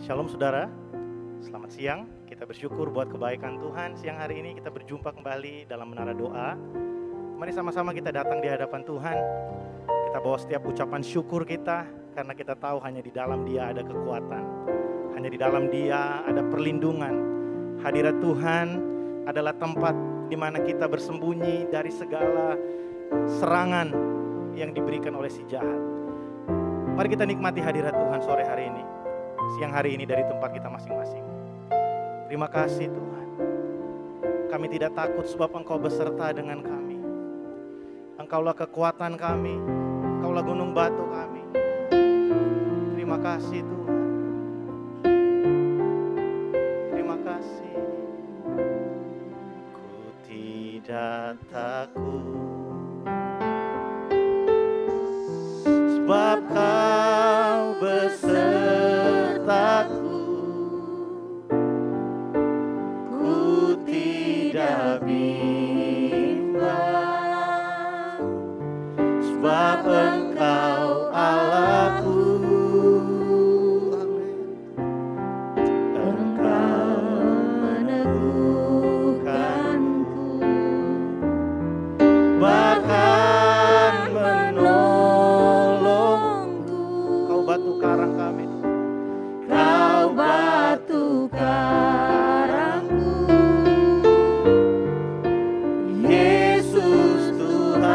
Shalom saudara, selamat siang. Kita bersyukur buat kebaikan Tuhan. Siang hari ini kita berjumpa kembali dalam menara doa. Mari sama-sama kita datang di hadapan Tuhan. Kita bawa setiap ucapan syukur kita, karena kita tahu hanya di dalam Dia ada kekuatan. Hanya di dalam Dia ada perlindungan. Hadirat Tuhan adalah tempat di mana kita bersembunyi dari segala serangan yang diberikan oleh si jahat. Mari kita nikmati hadirat Tuhan sore hari ini, siang hari ini dari tempat kita masing-masing. Terima kasih Tuhan. Kami tidak takut sebab Engkau beserta dengan kami. Engkaulah kekuatan kami, Engkaulah gunung batu kami. Terima kasih Tuhan. Terima kasih. Ku tidak takut, sebab Kau besertaku. Ku tidak bimbang, sebab Engkau Allahku. Engkau meneguhkanku, bahkan menolongku. Kau batu karang kami, Kau batu karangku. Yesus Tuhan,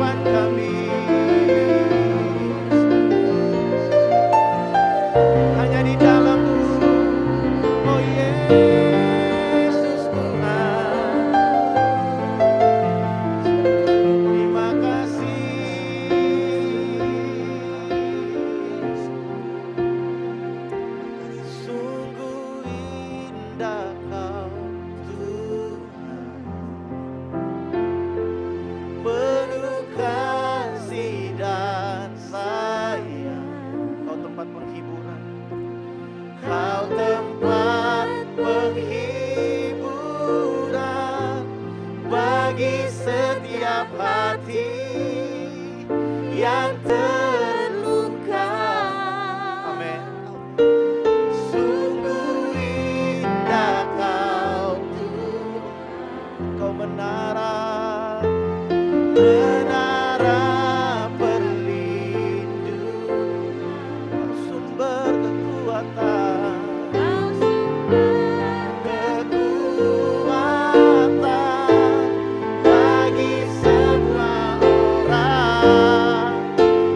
kehidupan kami. Hanya di dalam-Mu, oh Yesus Tuhan. Terima kasih. Sungguh indah Kau Tuhan, penuh kasih dan sayang. Kau tempat penghiburan, Kau tempat penghiburan bagi setiap hati yang terluka. Amin. Sungguh indah Kau Tuhan, Kau menara perlindungan, Kau sumber kekuatan, bagi semua orang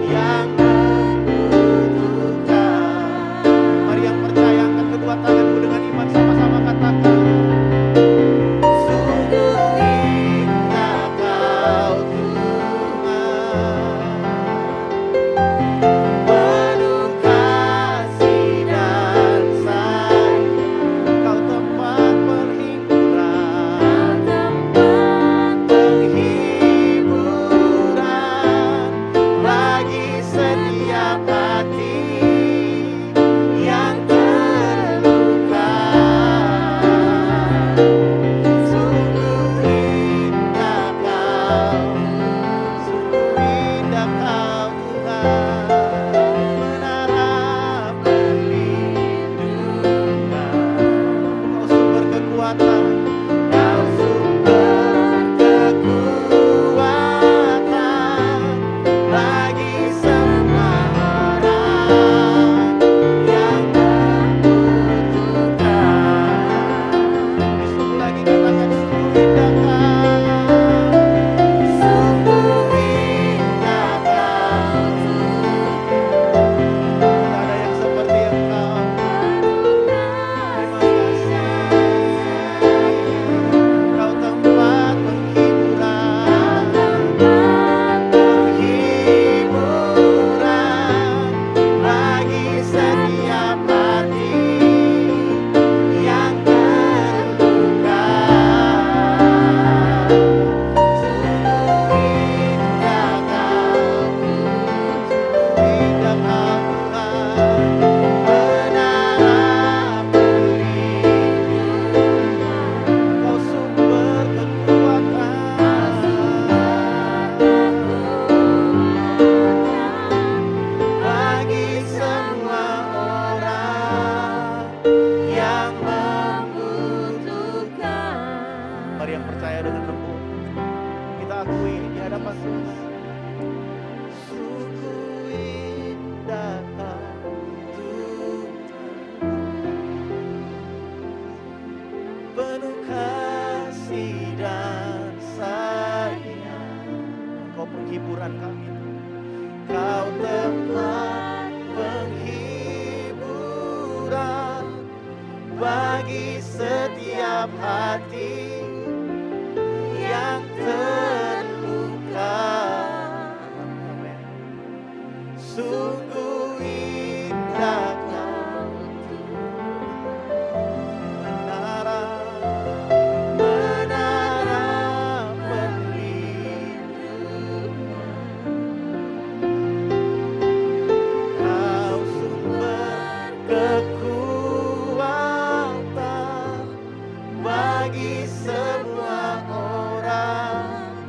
yang membutuhkan. Mari yang percaya angkat kedua tanganmu dengan iman, sama-sama katakan. Sungguh indah Kau Tuhan, penuh kasih dan sayang. Kau tempat penghiburan bagi setiap hati yang terluka. Sungguh indah Kau, sungguh indah Kau Tuhan, menara perlindungan. Kau sumber kekuatan, Kau sumber kekuatan bagi semua orang yang membutuhkan. Besok lagi katakan sungguh indah Kau, sungguh indah Kau. Tidak ada yang seperti Engkau. Terima kasih. Kau tempat penghiburan bagi setiap hati yang terluka. Sungguh indah Kau, sungguh indah Kau Tuhan, menara perlindungan. Kau sumber kekuatan bagi semua orang yang membutuhkan. Mari yang percaya dengan lembut kita akui di hadapan Tuhan. Sungguh indah Kau Tuhan, penuh kasih dan sayang. Kau penghiburan kami, Kau tempat penghiburan bagi setiap hati yang terluka. Amin. Sungguh indah Kau menara perlindungan. Kau sumber kekuatan bagi semua orang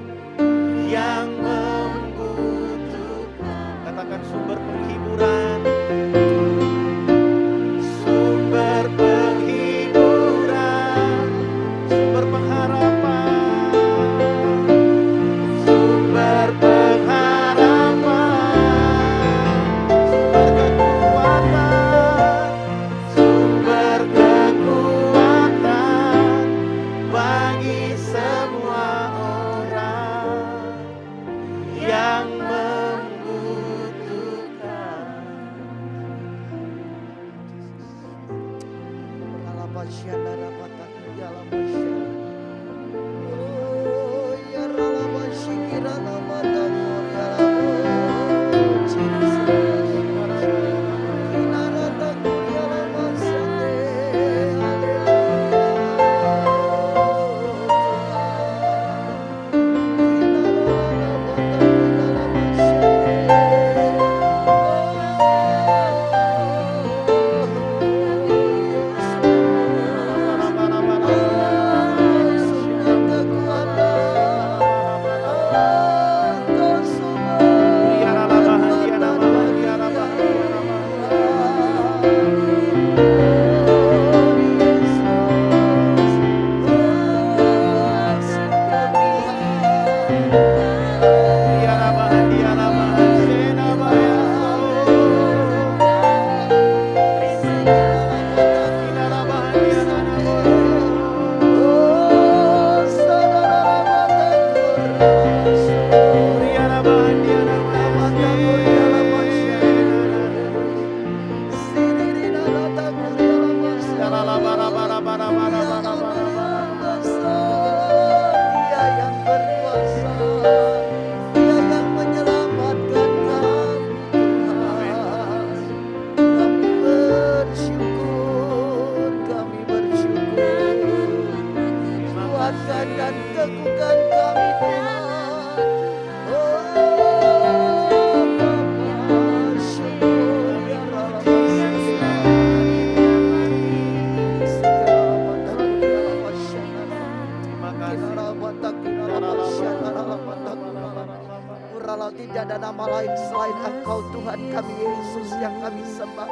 Kalau tidak ada nama lain selain Engkau Tuhan kami Yesus yang kami sembah.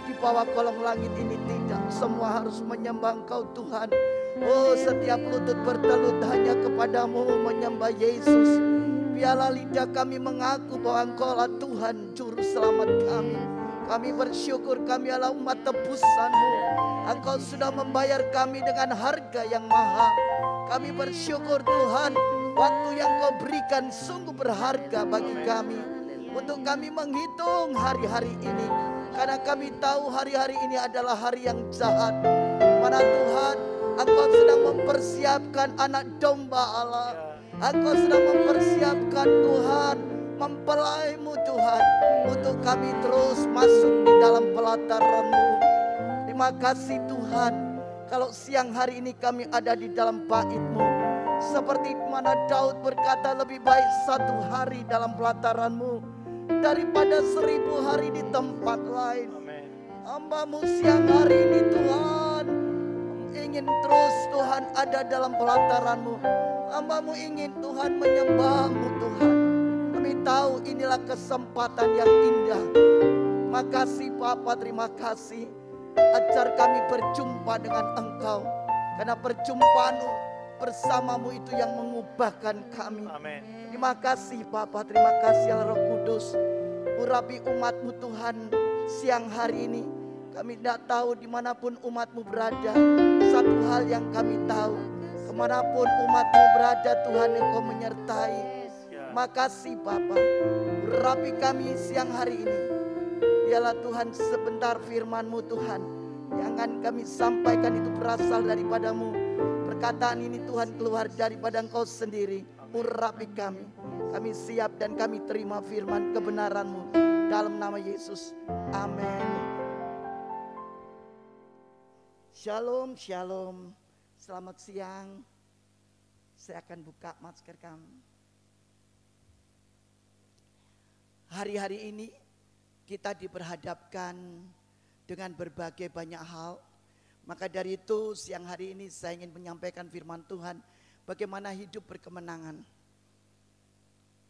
Di bawah kolong langit ini tidak, semua harus menyembah Engkau Tuhan. Oh, setiap lutut bertelut hanya kepadamu menyembah Yesus. Biarlah lidah kami mengaku bahwa Engkau lah Tuhan Juru Selamat kami. Kami bersyukur kami adalah umat tebusan-Mu. Engkau sudah membayar kami dengan harga yang mahal. Kami bersyukur Tuhan, waktu yang Kau berikan sungguh berharga bagi kami. Untuk kami menghitung hari-hari ini. Karena kami tahu hari-hari ini adalah hari yang jahat. Mana Tuhan, Engkau sedang mempersiapkan anak domba Allah. Engkau sedang mempersiapkan Tuhan, mempelai-Mu Tuhan, untuk kami terus masuk di dalam pelataran-Mu. Terima kasih Tuhan, kalau siang hari ini kami ada di dalam bait-Mu. Seperti mana Daud berkata, lebih baik 1 hari dalam pelataran-Mu daripada 1000 hari di tempat lain. Hamba-Mu siang hari ini Tuhan ingin terus Tuhan ada dalam pelataran-Mu. Hamba-Mu ingin Tuhan menyembah-Mu Tuhan. Kami tahu inilah kesempatan yang indah. Terima kasih Bapa, terima kasih. Ajar kami berjumpa dengan Engkau. Karena perjumpaan-Mu bersama-Mu itu yang mengubahkan kami. Amin. Terima kasih Bapa, terima kasih Allah Roh Kudus. Urapi umat-Mu Tuhan siang hari ini. Kami tidak tahu dimanapun umat-Mu berada. Satu hal yang kami tahu, kemanapun umat-Mu berada Tuhan Engkau menyertai. Terima kasih Bapa. Urapi kami siang hari ini. Biarlah Tuhan sebentar firman-Mu Tuhan, jangan kami sampaikan itu berasal daripada-Mu. Perkataan ini Tuhan keluar daripada Engkau sendiri. Urapi kami. Kami siap dan kami terima firman kebenaran-Mu. Dalam nama Yesus. Amin. Shalom, shalom. Selamat siang. Saya akan buka masker kami. Hari-hari ini kita diperhadapkan dengan berbagai banyak hal. Maka dari itu siang hari ini saya ingin menyampaikan firman Tuhan, bagaimana hidup berkemenangan.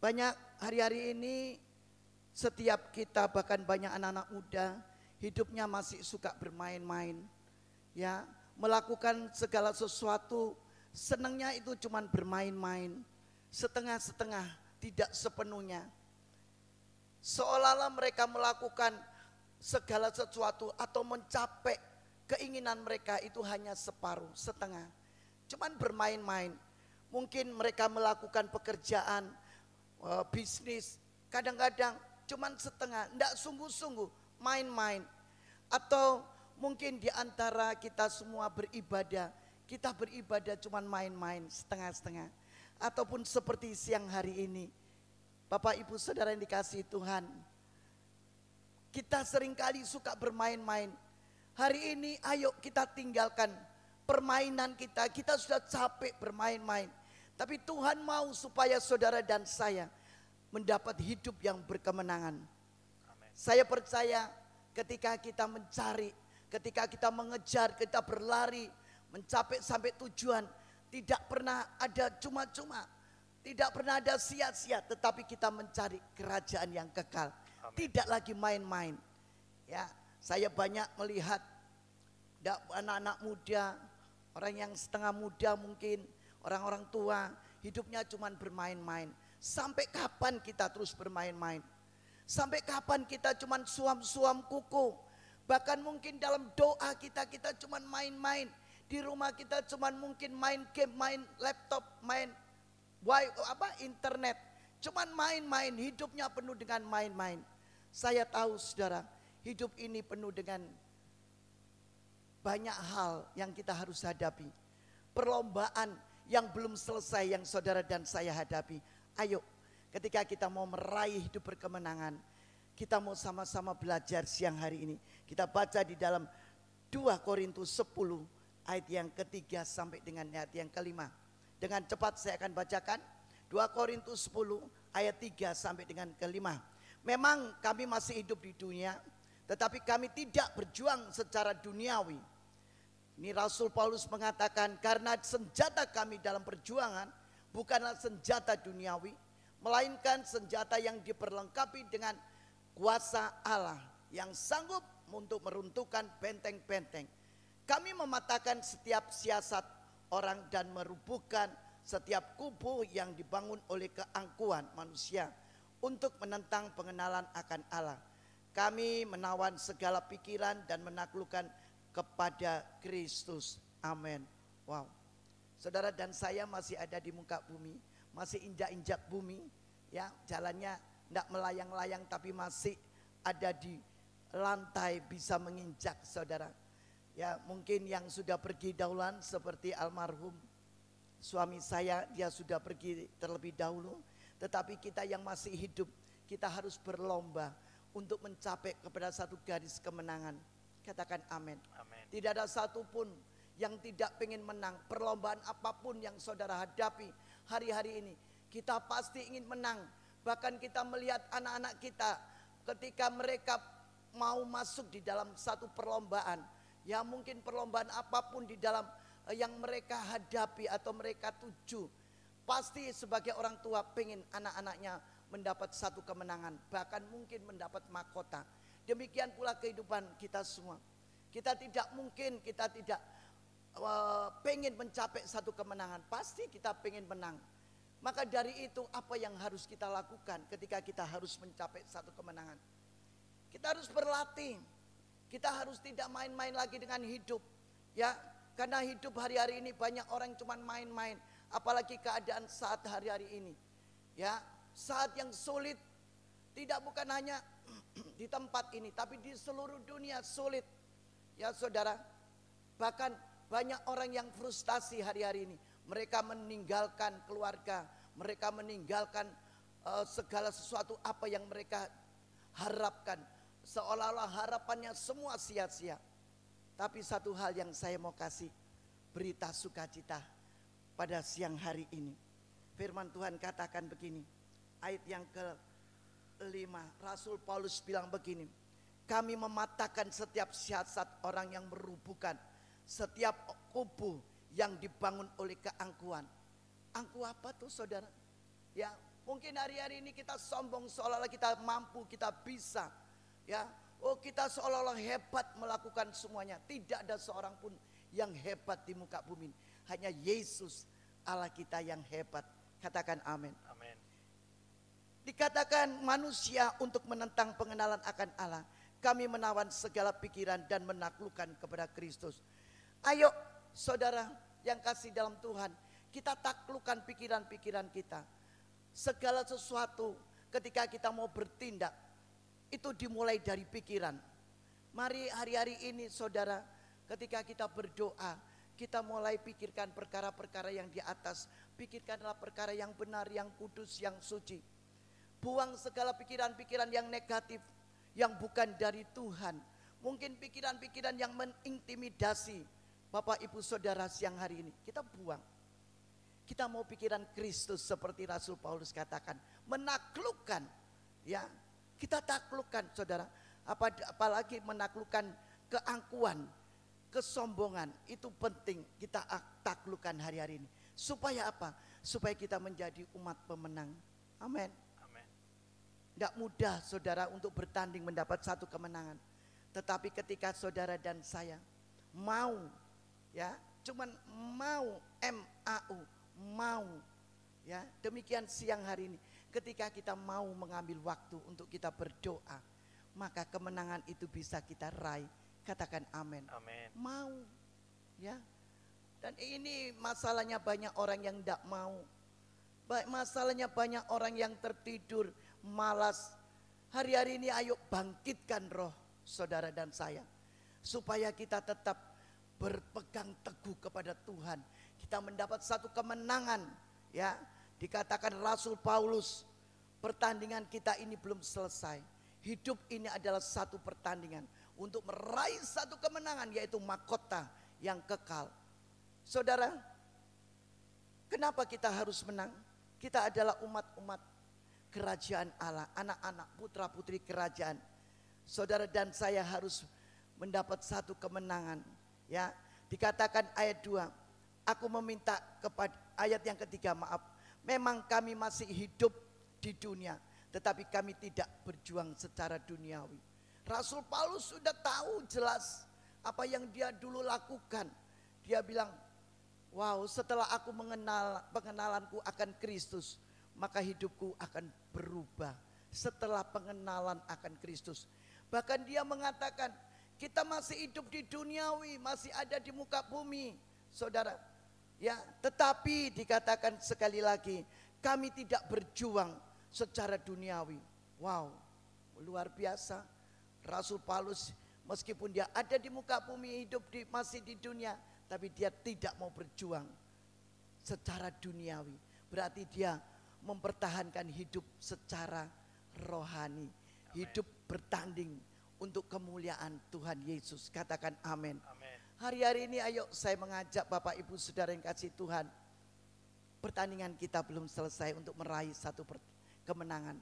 Banyak hari-hari ini setiap kita, bahkan banyak anak-anak muda, hidupnya masih suka bermain-main. Ya, melakukan segala sesuatu, senangnya itu cuman bermain-main. Setengah-setengah, tidak sepenuhnya. Seolah-olah mereka melakukan segala sesuatu atau mencapai keinginan mereka itu hanya separuh, setengah. Cuman bermain-main. Mungkin mereka melakukan pekerjaan, bisnis, kadang-kadang cuman setengah, tidak sungguh-sungguh, main-main. Atau mungkin di antara kita semua beribadah, kita beribadah cuman main-main, setengah-setengah. Ataupun seperti siang hari ini, Bapak Ibu Saudara yang dikasihi Tuhan, kita seringkali suka bermain-main. Hari ini ayo kita tinggalkan permainan kita. Kita sudah capek bermain-main. Tapi Tuhan mau supaya saudara dan saya mendapat hidup yang berkemenangan. Amen. Saya percaya ketika kita mencari, ketika kita mengejar, kita berlari, mencapai sampai tujuan, tidak pernah ada cuma-cuma. Tidak pernah ada sia-sia, tetapi kita mencari kerajaan yang kekal. Amen. Tidak lagi main-main. Ya, saya banyak melihat anak-anak muda, orang yang setengah muda mungkin, orang-orang tua, hidupnya cuma bermain-main. Sampai kapan kita terus bermain-main? Sampai kapan kita cuma suam-suam kuku? Bahkan mungkin dalam doa kita cuma main-main. Di rumah kita cuma mungkin main game, main laptop, main internet, cuman main-main, hidupnya penuh dengan main-main. Saya tahu saudara, hidup ini penuh dengan banyak hal yang kita harus hadapi. Perlombaan yang belum selesai yang saudara dan saya hadapi. Ayo, ketika kita mau meraih hidup berkemenangan, kita mau sama-sama belajar siang hari ini. Kita baca di dalam 2 Korintus 10 ayat yang ketiga sampai dengan ayat yang kelima. Dengan cepat saya akan bacakan 2 Korintus 10 ayat 3 sampai dengan kelima. Memang kami masih hidup di dunia, tetapi kami tidak berjuang secara duniawi. Ini Rasul Paulus mengatakan, karena senjata kami dalam perjuangan bukanlah senjata duniawi, melainkan senjata yang diperlengkapi dengan kuasa Allah yang sanggup untuk meruntuhkan benteng-benteng. Kami mematahkan setiap siasat orang dan merubuhkan setiap kubu yang dibangun oleh keangkuhan manusia untuk menentang pengenalan akan Allah. Kami menawan segala pikiran dan menaklukkan kepada Kristus. Amin. Wow. Saudara dan saya masih ada di muka bumi, masih injak-injak bumi, ya, jalannya tidak melayang-layang tapi masih ada di lantai, bisa menginjak, saudara. Ya, mungkin yang sudah pergi dahuluan seperti almarhum suami saya, dia sudah pergi terlebih dahulu. Tetapi kita yang masih hidup, kita harus berlomba untuk mencapai kepada satu garis kemenangan. Katakan amin. Amin. Tidak ada satupun yang tidak pengen menang. Perlombaan apapun yang saudara hadapi hari-hari ini, kita pasti ingin menang. Bahkan kita melihat anak-anak kita ketika mereka mau masuk di dalam satu perlombaan, ya mungkin perlombaan apapun di dalam yang mereka hadapi atau mereka tuju, pasti sebagai orang tua pengen anak-anaknya mendapat satu kemenangan, bahkan mungkin mendapat mahkota. Demikian pula kehidupan kita semua. Kita tidak mungkin, kita tidak pengen mencapai satu kemenangan. Pasti kita pengen menang. Maka dari itu apa yang harus kita lakukan ketika kita harus mencapai satu kemenangan? Kita harus berlatih. Kita harus tidak main-main lagi dengan hidup. Ya, karena hidup hari-hari ini banyak orang cuma main-main. Apalagi keadaan saat hari-hari ini. Ya, saat yang sulit. Tidak bukan hanya di tempat ini, tapi di seluruh dunia sulit. Ya saudara, bahkan banyak orang yang frustasi hari-hari ini. Mereka meninggalkan keluarga, mereka meninggalkan segala sesuatu apa yang mereka harapkan. Seolah-olah harapannya semua sia-sia. Tapi satu hal yang saya mau kasih berita sukacita pada siang hari ini. Firman Tuhan katakan begini, ayat yang ke-5, Rasul Paulus bilang begini, kami mematahkan setiap siasat orang yang merubuhkan setiap kubu yang dibangun oleh keangkuhan. Angkuh apa tuh saudara? Ya, mungkin hari-hari ini kita sombong seolah-olah kita mampu, kita bisa. Ya, oh kita seolah-olah hebat melakukan semuanya. Tidak ada seorang pun yang hebat di muka bumi. Hanya Yesus Allah kita yang hebat. Katakan amin. Amin. Dikatakan manusia untuk menentang pengenalan akan Allah. Kami menawan segala pikiran dan menaklukkan kepada Kristus. Ayo saudara yang kasih dalam Tuhan, kita taklukkan pikiran-pikiran kita. Segala sesuatu ketika kita mau bertindak, itu dimulai dari pikiran. Mari hari-hari ini saudara, ketika kita berdoa, kita mulai pikirkan perkara-perkara yang di atas. Pikirkanlah perkara yang benar, yang kudus, yang suci. Buang segala pikiran-pikiran yang negatif, yang bukan dari Tuhan. Mungkin pikiran-pikiran yang mengintimidasi Bapak Ibu Saudara siang hari ini, kita buang. Kita mau pikiran Kristus seperti Rasul Paulus katakan, menaklukkan. Ya, kita taklukkan saudara. Apalagi menaklukkan keangkuhan, kesombongan, itu penting kita taklukkan hari-hari ini. Supaya apa? Supaya kita menjadi umat pemenang. Amin. Tidak mudah saudara untuk bertanding mendapat satu kemenangan. Tetapi ketika saudara dan saya mau, ya, cuman mau, M-A-U, mau, ya, demikian siang hari ini. Ketika kita mau mengambil waktu untuk kita berdoa, maka kemenangan itu bisa kita raih. Katakan amin. Amin. Mau, ya. Dan ini masalahnya banyak orang yang tidak mau. Masalahnya banyak orang yang tertidur, malas. Hari-hari ini ayo bangkitkan roh saudara dan saya, supaya kita tetap berpegang teguh kepada Tuhan. Kita mendapat satu kemenangan. Ya, dikatakan Rasul Paulus, pertandingan kita ini belum selesai. Hidup ini adalah satu pertandingan untuk meraih satu kemenangan, yaitu mahkota yang kekal. Saudara, kenapa kita harus menang? Kita adalah umat-umat kerajaan Allah, anak-anak putra putri kerajaan. Saudara dan saya harus mendapat satu kemenangan. Ya, dikatakan ayat 2, aku meminta kepada ayat yang ketiga, maaf. Memang kami masih hidup di dunia, tetapi kami tidak berjuang secara duniawi. Rasul Paulus sudah tahu jelas apa yang dia dulu lakukan. Dia bilang, wow, setelah aku pengenalanku akan Kristus, maka hidupku akan berubah. Setelah pengenalan akan Kristus. Bahkan dia mengatakan, kita masih hidup di duniawi, masih ada di muka bumi, saudara. Ya, tetapi dikatakan sekali lagi, kami tidak berjuang secara duniawi. Wow, luar biasa. Rasul Paulus meskipun dia ada di muka bumi, hidup masih di dunia, tapi dia tidak mau berjuang secara duniawi. Berarti dia mempertahankan hidup secara rohani. Hidup bertanding untuk kemuliaan Tuhan Yesus. Katakan amin. Hari-hari ini ayo saya mengajak Bapak Ibu Saudara yang kasih Tuhan. Pertandingan kita belum selesai untuk meraih satu kemenangan.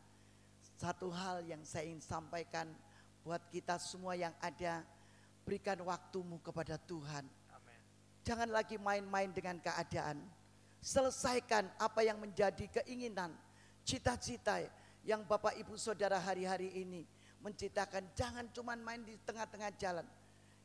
Satu hal yang saya ingin sampaikan buat kita semua yang ada, berikan waktumu kepada Tuhan. Amen. Jangan lagi main-main dengan keadaan. Selesaikan apa yang menjadi keinginan, cita-cita yang Bapak Ibu Saudara hari-hari ini menciptakan. Jangan cuma main di tengah-tengah jalan.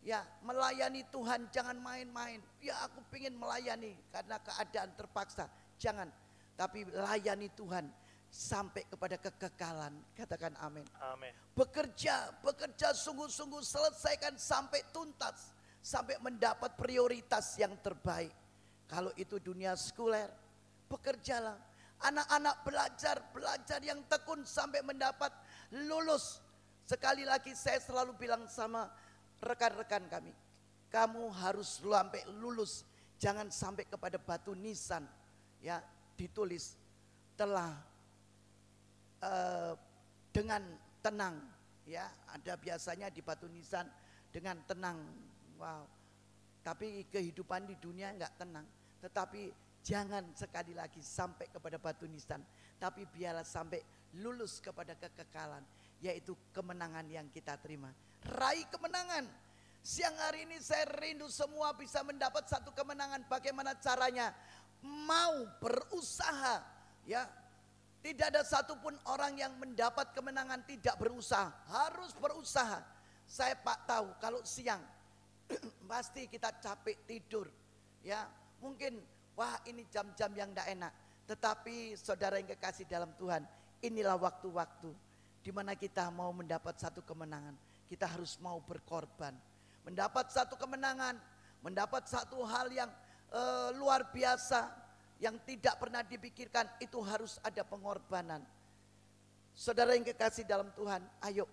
Ya, melayani Tuhan jangan main-main. Ya, aku pengen melayani karena keadaan terpaksa. Jangan, tapi layani Tuhan sampai kepada kekekalan. Katakan amin. Amin. Bekerja sungguh-sungguh, selesaikan sampai tuntas, sampai mendapat prioritas yang terbaik. Kalau itu dunia sekuler, bekerjalah. Anak-anak belajar yang tekun sampai mendapat lulus. Sekali lagi saya selalu bilang sama rekan-rekan kami, kamu harus sampai lulus. Jangan sampai kepada batu nisan, ya, ditulis telah dengan tenang, ya, ada biasanya di batu nisan dengan tenang. Wow, tapi kehidupan di dunia enggak tenang. Tetapi jangan sekali lagi sampai kepada batu nisan, tapi biarlah sampai lulus kepada kekekalan, yaitu kemenangan yang kita terima. Raih kemenangan. Siang hari ini saya rindu semua bisa mendapat satu kemenangan. Bagaimana caranya? Mau berusaha, ya. Tidak ada satupun orang yang mendapat kemenangan tidak berusaha. Harus berusaha. Saya tahu kalau siang pasti kita capek tidur, ya. Mungkin wah ini jam-jam yang tidak enak. Tetapi saudara yang kekasih dalam Tuhan, inilah waktu-waktu di mana kita mau mendapat satu kemenangan. Kita harus mau berkorban. Mendapat satu kemenangan, mendapat satu hal yang luar biasa, yang tidak pernah dipikirkan, itu harus ada pengorbanan. Saudara yang kekasih dalam Tuhan, ayo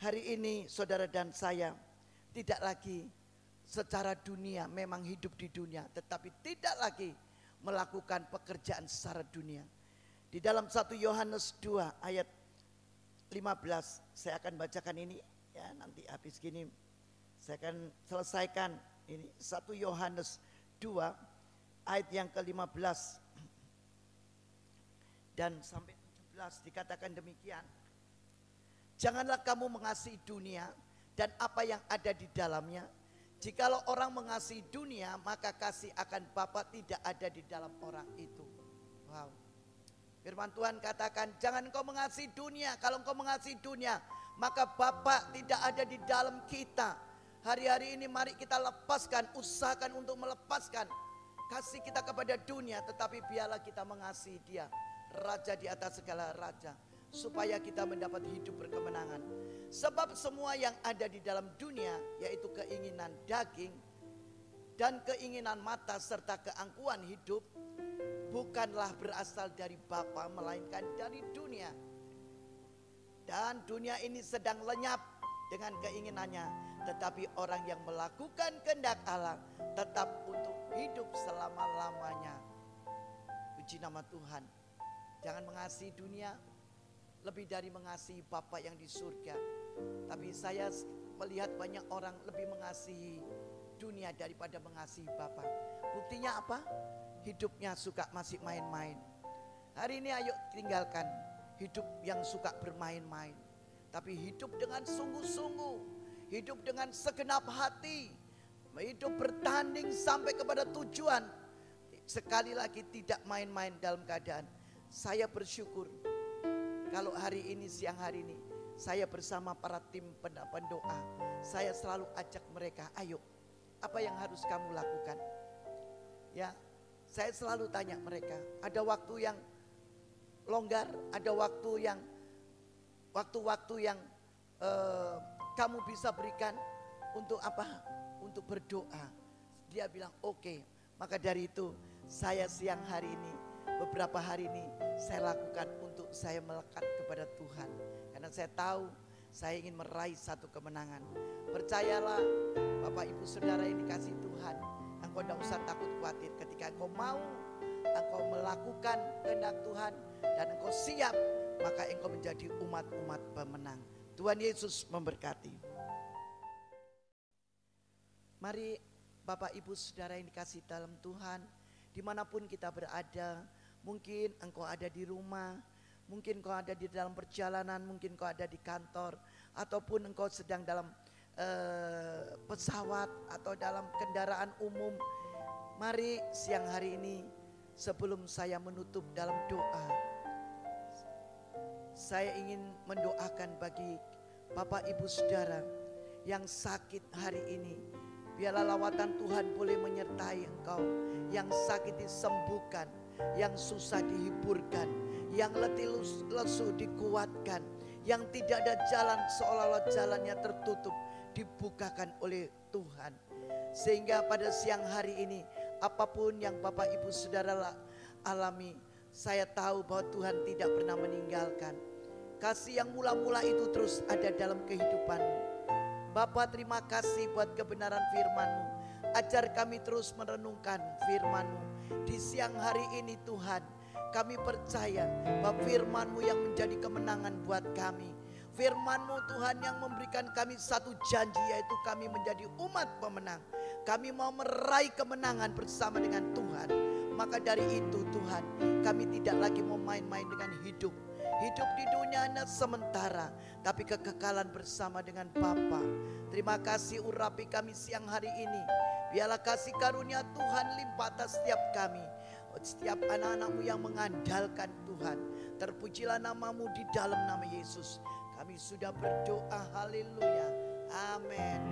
hari ini saudara dan saya tidak lagi secara dunia, memang hidup di dunia, tetapi tidak lagi melakukan pekerjaan secara dunia. Di dalam 1 Yohanes 2 ayat 15, saya akan bacakan ini, ya, nanti habis gini saya akan selesaikan ini. 1 Yohanes 2 ayat yang ke-15 dan sampai 17 dikatakan demikian. Janganlah kamu mengasihi dunia dan apa yang ada di dalamnya. Jikalau orang mengasihi dunia, maka kasih akan Bapa tidak ada di dalam orang itu. Wow. Firman Tuhan katakan, jangan engkau mengasihi dunia. Kalau engkau mengasihi dunia, maka Bapa tidak ada di dalam kita. Hari-hari ini mari kita lepaskan, usahakan untuk melepaskan kasih kita kepada dunia, tetapi biarlah kita mengasihi Dia, Raja di atas segala raja, supaya kita mendapat hidup berkemenangan. Sebab semua yang ada di dalam dunia, yaitu keinginan daging dan keinginan mata serta keangkuhan hidup, bukanlah berasal dari Bapa, melainkan dari dunia. Dan dunia ini sedang lenyap dengan keinginannya, tetapi orang yang melakukan kehendak Allah tetap untuk hidup selama-lamanya. Puji nama Tuhan. Jangan mengasihi dunia lebih dari mengasihi Bapa yang di surga. Tapi saya melihat banyak orang lebih mengasihi dunia daripada mengasihi Bapa. Buktinya apa? Hidupnya suka masih main-main. Hari ini ayo tinggalkan hidup yang suka bermain-main, tapi hidup dengan sungguh-sungguh, hidup dengan segenap hati, hidup bertanding sampai kepada tujuan. Sekali lagi tidak main-main dalam keadaan. Saya bersyukur Kalau hari ini, siang hari ini, saya bersama para tim pendoa, saya selalu ajak mereka, ayo, apa yang harus kamu lakukan? Ya, saya selalu tanya mereka, ada waktu yang longgar, ada waktu yang kamu bisa berikan untuk apa? Untuk berdoa. Dia bilang oke. Maka dari itu saya siang hari ini, beberapa hari ini saya lakukan untuk saya melekat kepada Tuhan. Karena saya tahu saya ingin meraih satu kemenangan. Percayalah Bapak Ibu Saudara yang dikasih Tuhan, engkau tidak usah takut khawatir. Ketika engkau mau, engkau melakukan kehendak Tuhan dan engkau siap, maka engkau menjadi umat-umat pemenang. Tuhan Yesus memberkati. Mari Bapak Ibu Saudara yang dikasih dalam Tuhan, dimanapun kita berada, mungkin engkau ada di rumah, mungkin engkau ada di dalam perjalanan, mungkin engkau ada di kantor, ataupun engkau sedang dalam pesawat atau dalam kendaraan umum. Mari siang hari ini sebelum saya menutup dalam doa, saya ingin mendoakan bagi Bapak Ibu Saudara yang sakit hari ini. Biarlah lawatan Tuhan boleh menyertai engkau. Yang sakit disembuhkan, yang susah dihiburkan, yang letih lesu dikuatkan, yang tidak ada jalan seolah-olah jalannya tertutup dibukakan oleh Tuhan. Sehingga pada siang hari ini, apapun yang Bapak Ibu Saudara alami, saya tahu bahwa Tuhan tidak pernah meninggalkan. Kasih yang mula-mula itu terus ada dalam kehidupanmu. Bapa, terima kasih buat kebenaran firman-Mu. Ajar kami terus merenungkan firman-Mu. Di siang hari ini Tuhan, kami percaya bahwa firman-Mu yang menjadi kemenangan buat kami. Firman-Mu Tuhan yang memberikan kami satu janji, yaitu kami menjadi umat pemenang. Kami mau meraih kemenangan bersama dengan Tuhan. Maka dari itu Tuhan, kami tidak lagi mau main-main dengan hidup. Hidup di dunia hanya sementara, tapi kekekalan bersama dengan Bapa. Terima kasih urapi kami siang hari ini. Biarlah kasih karunia Tuhan limpah atas setiap kami. Setiap anak-anak-Mu yang mengandalkan Tuhan. Terpujilah nama-Mu di dalam nama Yesus. Kami sudah berdoa, haleluya, amin.